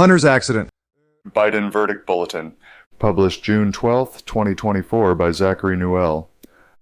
Hunter's accident. Biden Verdict Bulletin. Published June 12, 2024 by Zachary Newell.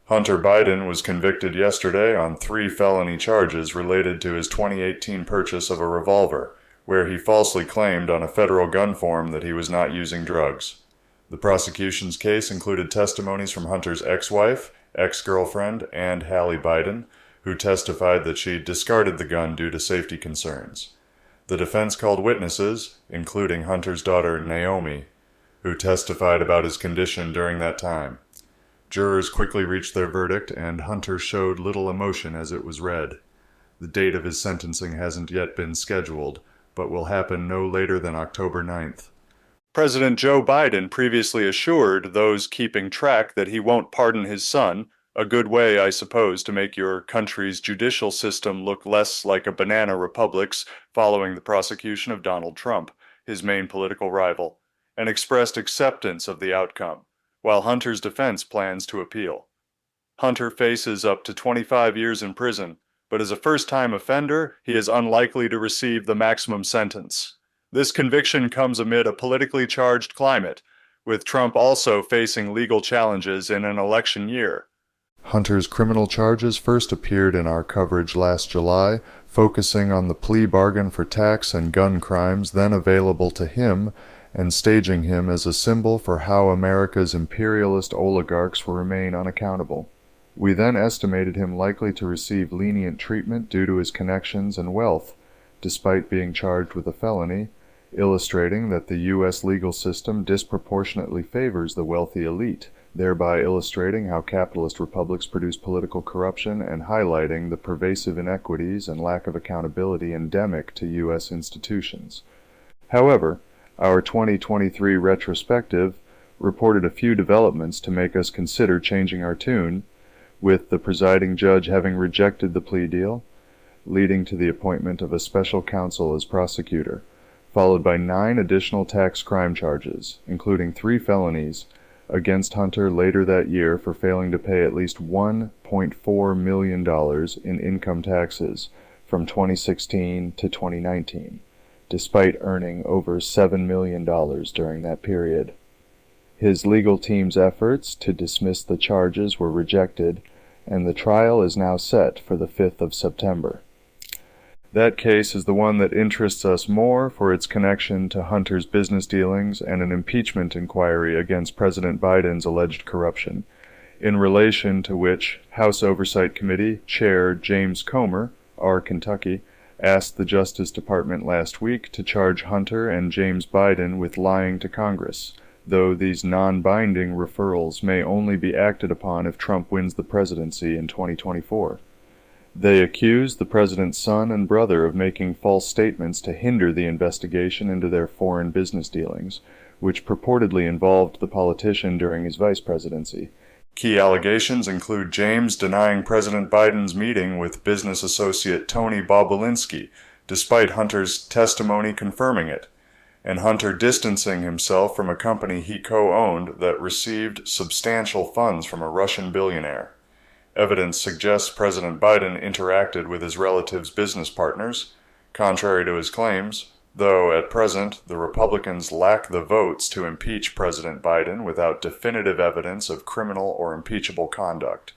Hunter Biden was convicted yesterday on 3 felony charges related to his 2018 purchase of a revolver, where he falsely claimed on a federal gun form that he was not using drugs. The prosecution's case included testimonies from Hunter's ex-wife, ex-girlfriend, and Hallie Biden, who testified that she discarded the gun due to safety concerns. The defense called witnesses, including Hunter's daughter Naomi, who testified about his condition during that time. Jurors quickly reached their verdict, and Hunter showed little emotion as it was read. The date of his sentencing hasn't yet been scheduled, but will happen no later than October 9th. President Joe Biden previously assured those keeping track that he won't pardon his son, a good way, I suppose, to make your country's judicial system look less like a banana republic's following the prosecution of Donald Trump, his main political rival, and expressed acceptance of the outcome, while Hunter's defense plans to appeal. Hunter faces up to 25 years in prison, but as a first-time offender, he is unlikely to receive the maximum sentence. This conviction comes amid a politically charged climate, with Trump also facing legal challenges in an election year. Hunter's criminal charges first appeared in our coverage last July, focusing on the plea bargain for tax and gun crimes then available to him, and staging him as a symbol for how America's imperialist oligarchs will remain unaccountable. We then estimated him likely to receive lenient treatment due to his connections and wealth, despite being charged with a felony, illustrating that the U.S. legal system disproportionately favors the wealthy elite, thereby illustrating how capitalist republics produce political corruption and highlighting the pervasive inequities and lack of accountability endemic to U.S. institutions. However, our 2023 retrospective reported a few developments to make us consider changing our tune, with the presiding judge having rejected the plea deal, leading to the appointment of a special counsel as prosecutor, followed by 9 additional tax crime charges, including 3 felonies, against Hunter later that year for failing to pay at least $1.4 million in income taxes from 2016 to 2019, despite earning over $7 million during that period. His legal team's efforts to dismiss the charges were rejected, and the trial is now set for the 5th of September. That case is the one that interests us more for its connection to Hunter's business dealings and an impeachment inquiry against President Biden's alleged corruption, in relation to which House Oversight Committee Chair James Comer, R. Kentucky, asked the Justice Department last week to charge Hunter and James Biden with lying to Congress, though these non-binding referrals may only be acted upon if Trump wins the presidency in 2024. They accused the president's son and brother of making false statements to hinder the investigation into their foreign business dealings, which purportedly involved the politician during his vice presidency. Key allegations include James denying President Biden's meeting with business associate Tony Bobulinski, despite Hunter's testimony confirming it, and Hunter distancing himself from a company he co-owned that received substantial funds from a Russian billionaire. Evidence suggests President Biden interacted with his relative's business partners, contrary to his claims, though at present the Republicans lack the votes to impeach President Biden without definitive evidence of criminal or impeachable conduct.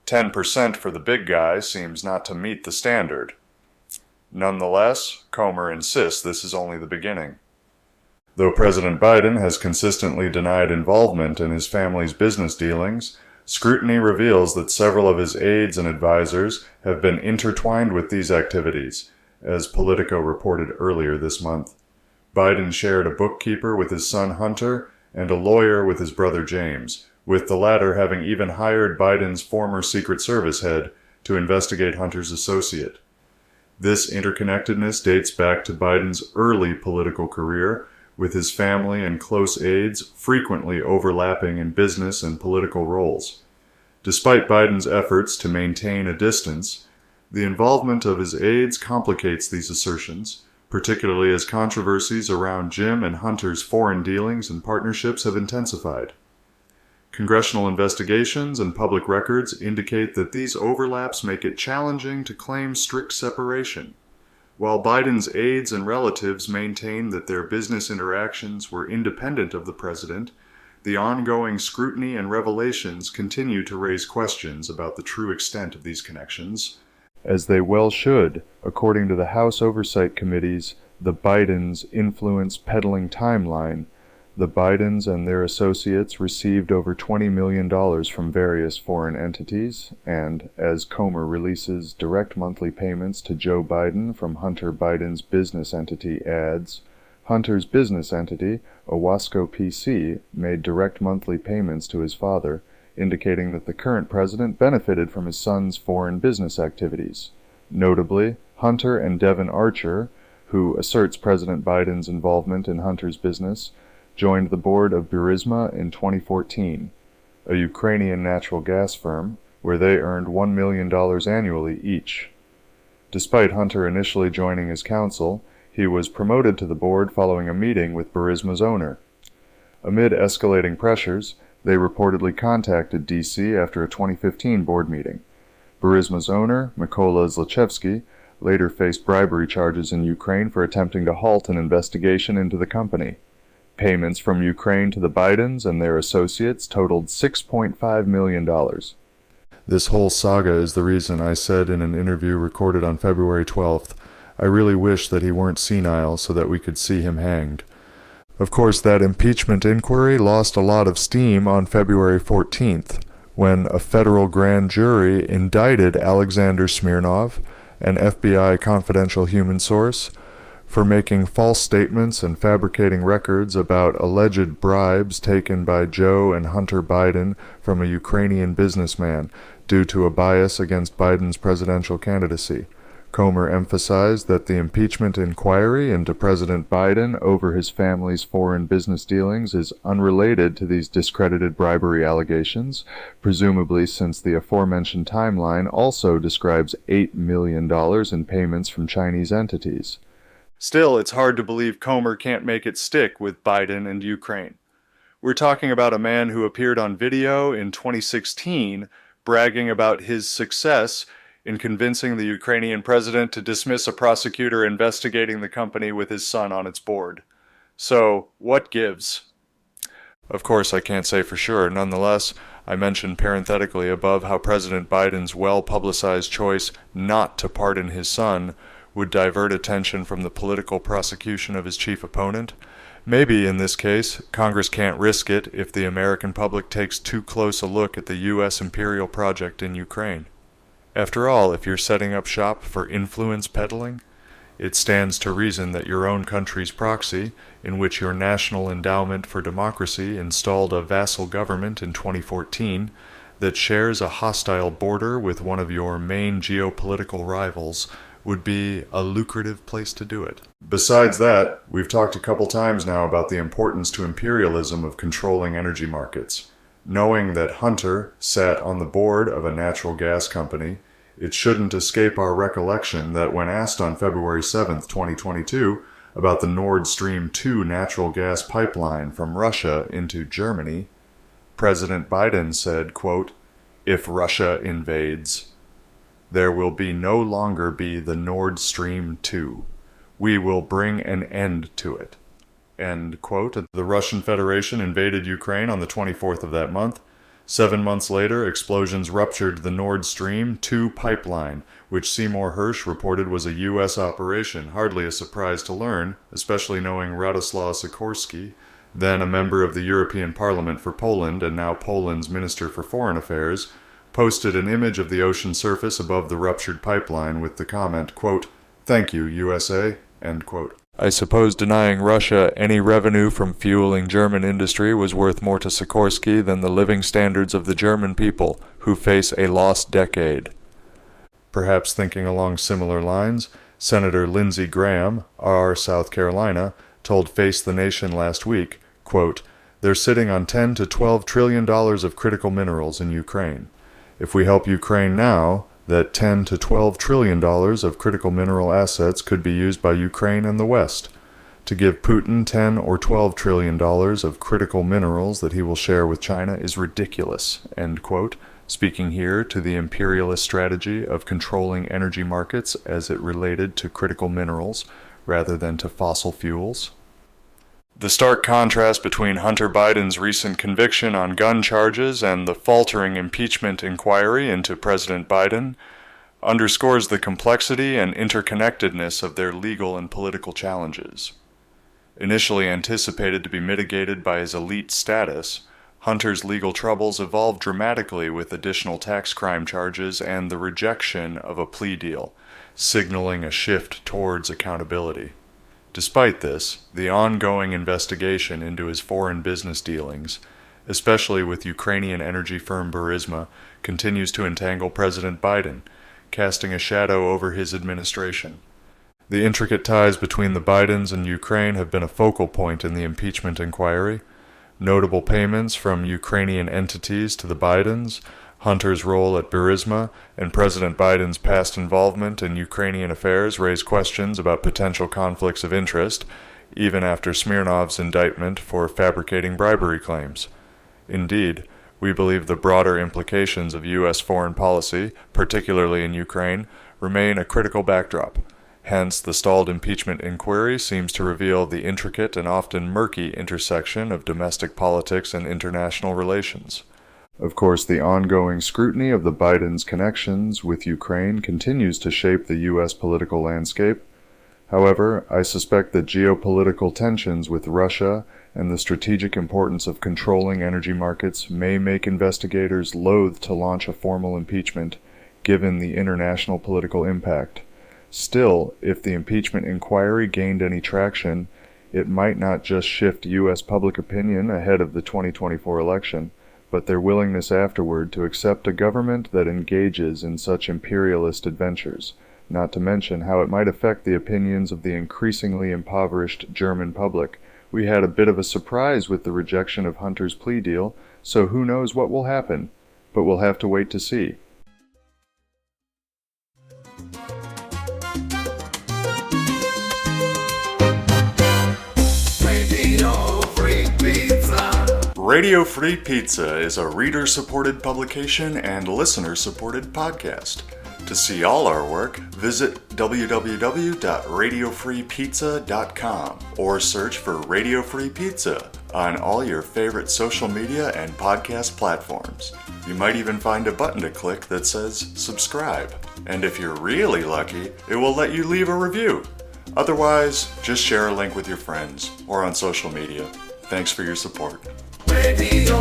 10% for the big guy seems not to meet the standard. Nonetheless, Comer insists this is only the beginning. Though President Biden has consistently denied involvement in his family's business dealings, scrutiny reveals that several of his aides and advisors have been intertwined with these activities, as Politico reported earlier this month. Biden shared a bookkeeper with his son Hunter and a lawyer with his brother James, with the latter having even hired Biden's former Secret Service head to investigate Hunter's associate. This interconnectedness dates back to Biden's early political career, with his family and close aides frequently overlapping in business and political roles. Despite Biden's efforts to maintain a distance, the involvement of his aides complicates these assertions, particularly as controversies around Jim and Hunter's foreign dealings and partnerships have intensified. Congressional investigations and public records indicate that these overlaps make it challenging to claim strict separation. While Biden's aides and relatives maintain that their business interactions were independent of the president, the ongoing scrutiny and revelations continue to raise questions about the true extent of these connections, as they well should, according to the House Oversight Committee's The Bidens Influence Peddling Timeline. The Bidens and their associates received over $20 million from various foreign entities, and, as Comer releases direct monthly payments to Joe Biden from Hunter Biden's business entity adds, Hunter's business entity, Owasco PC, made direct monthly payments to his father, indicating that the current president benefited from his son's foreign business activities. Notably, Hunter and Devon Archer, who asserts President Biden's involvement in Hunter's business, joined the board of Burisma in 2014, a Ukrainian natural gas firm, where they earned $1 million annually each. Despite Hunter initially joining as counsel, he was promoted to the board following a meeting with Burisma's owner. Amid escalating pressures, they reportedly contacted D.C. after a 2015 board meeting. Burisma's owner, Mykola Zlochevsky, later faced bribery charges in Ukraine for attempting to halt an investigation into the company. Payments from Ukraine to the Bidens and their associates totaled $6.5 million. This whole saga is the reason I said in an interview recorded on February 12th, I really wish that he weren't senile so that we could see him hanged. Of course, that impeachment inquiry lost a lot of steam on February 14th, when a federal grand jury indicted Alexander Smirnov, an FBI confidential human source, for making false statements and fabricating records about alleged bribes taken by Joe and Hunter Biden from a Ukrainian businessman due to a bias against Biden's presidential candidacy. Comer emphasized that the impeachment inquiry into President Biden over his family's foreign business dealings is unrelated to these discredited bribery allegations, presumably since the aforementioned timeline also describes $8 million in payments from Chinese entities. Still, it's hard to believe Comer can't make it stick with Biden and Ukraine. We're talking about a man who appeared on video in 2016 bragging about his success in convincing the Ukrainian president to dismiss a prosecutor investigating the company with his son on its board. So, what gives? Of course, I can't say for sure. Nonetheless, I mentioned parenthetically above how President Biden's well-publicized choice not to pardon his son would divert attention from the political prosecution of his chief opponent. Maybe, in this case, Congress can't risk it if the American public takes too close a look at the U.S. imperial project in Ukraine. After all, if you're setting up shop for influence peddling, it stands to reason that your own country's proxy, in which your National Endowment for Democracy installed a vassal government in 2014 that shares a hostile border with one of your main geopolitical rivals, would be a lucrative place to do it. Besides that, we've talked a couple times now about the importance to imperialism of controlling energy markets. Knowing that Hunter sat on the board of a natural gas company, it shouldn't escape our recollection that when asked on February 7, 2022, about the Nord Stream 2 natural gas pipeline from Russia into Germany, President Biden said, quote, "If Russia invades, there will no longer be the Nord Stream 2. We will bring an end to it." End quote. The Russian Federation invaded Ukraine on the 24th of that month. 7 months later, explosions ruptured the Nord Stream 2 pipeline, which Seymour Hersh reported was a U.S. operation. Hardly a surprise to learn, especially knowing Radoslaw Sikorski, then a member of the European Parliament for Poland and now Poland's Minister for Foreign Affairs, posted an image of the ocean surface above the ruptured pipeline with the comment, quote, "Thank you, USA," end quote. I suppose denying Russia any revenue from fueling German industry was worth more to Sikorski than the living standards of the German people, who face a lost decade. Perhaps thinking along similar lines, Senator Lindsey Graham, R. South Carolina, told Face the Nation last week, quote, "They're sitting on $10 to $12 trillion of critical minerals in Ukraine. If we help Ukraine now, that $10 to $12 trillion of critical mineral assets could be used by Ukraine and the West. To give Putin $10 or $12 trillion of critical minerals that he will share with China is ridiculous," end quote, speaking here to the imperialist strategy of controlling energy markets as it related to critical minerals rather than to fossil fuels. The stark contrast between Hunter Biden's recent conviction on gun charges and the faltering impeachment inquiry into President Biden underscores the complexity and interconnectedness of their legal and political challenges. Initially anticipated to be mitigated by his elite status, Hunter's legal troubles evolved dramatically with additional tax crime charges and the rejection of a plea deal, signaling a shift towards accountability. Despite this, the ongoing investigation into his foreign business dealings, especially with Ukrainian energy firm Burisma, continues to entangle President Biden, casting a shadow over his administration. The intricate ties between the Bidens and Ukraine have been a focal point in the impeachment inquiry. Notable payments from Ukrainian entities to the Bidens, Hunter's role at Burisma, and President Biden's past involvement in Ukrainian affairs raise questions about potential conflicts of interest, even after Smirnov's indictment for fabricating bribery claims. Indeed, we believe the broader implications of U.S. foreign policy, particularly in Ukraine, remain a critical backdrop. Hence, the stalled impeachment inquiry seems to reveal the intricate and often murky intersection of domestic politics and international relations. Of course, the ongoing scrutiny of the Bidens' connections with Ukraine continues to shape the U.S. political landscape. However, I suspect that geopolitical tensions with Russia and the strategic importance of controlling energy markets may make investigators loath to launch a formal impeachment, given the international political impact. Still, if the impeachment inquiry gained any traction, it might not just shift U.S. public opinion ahead of the 2024 election, but their willingness afterward to accept a government that engages in such imperialist adventures, not to mention how it might affect the opinions of the increasingly impoverished German public. We had a bit of a surprise with the rejection of Hunter's plea deal, so who knows what will happen, but we'll have to wait to see. Radio Free Pizza is a reader-supported publication and listener-supported podcast. To see all our work, visit www.radiofreepizza.com or search for Radio Free Pizza on all your favorite social media and podcast platforms. You might even find a button to click that says subscribe. And if you're really lucky, it will let you leave a review. Otherwise, just share a link with your friends or on social media. Thanks for your support. Radio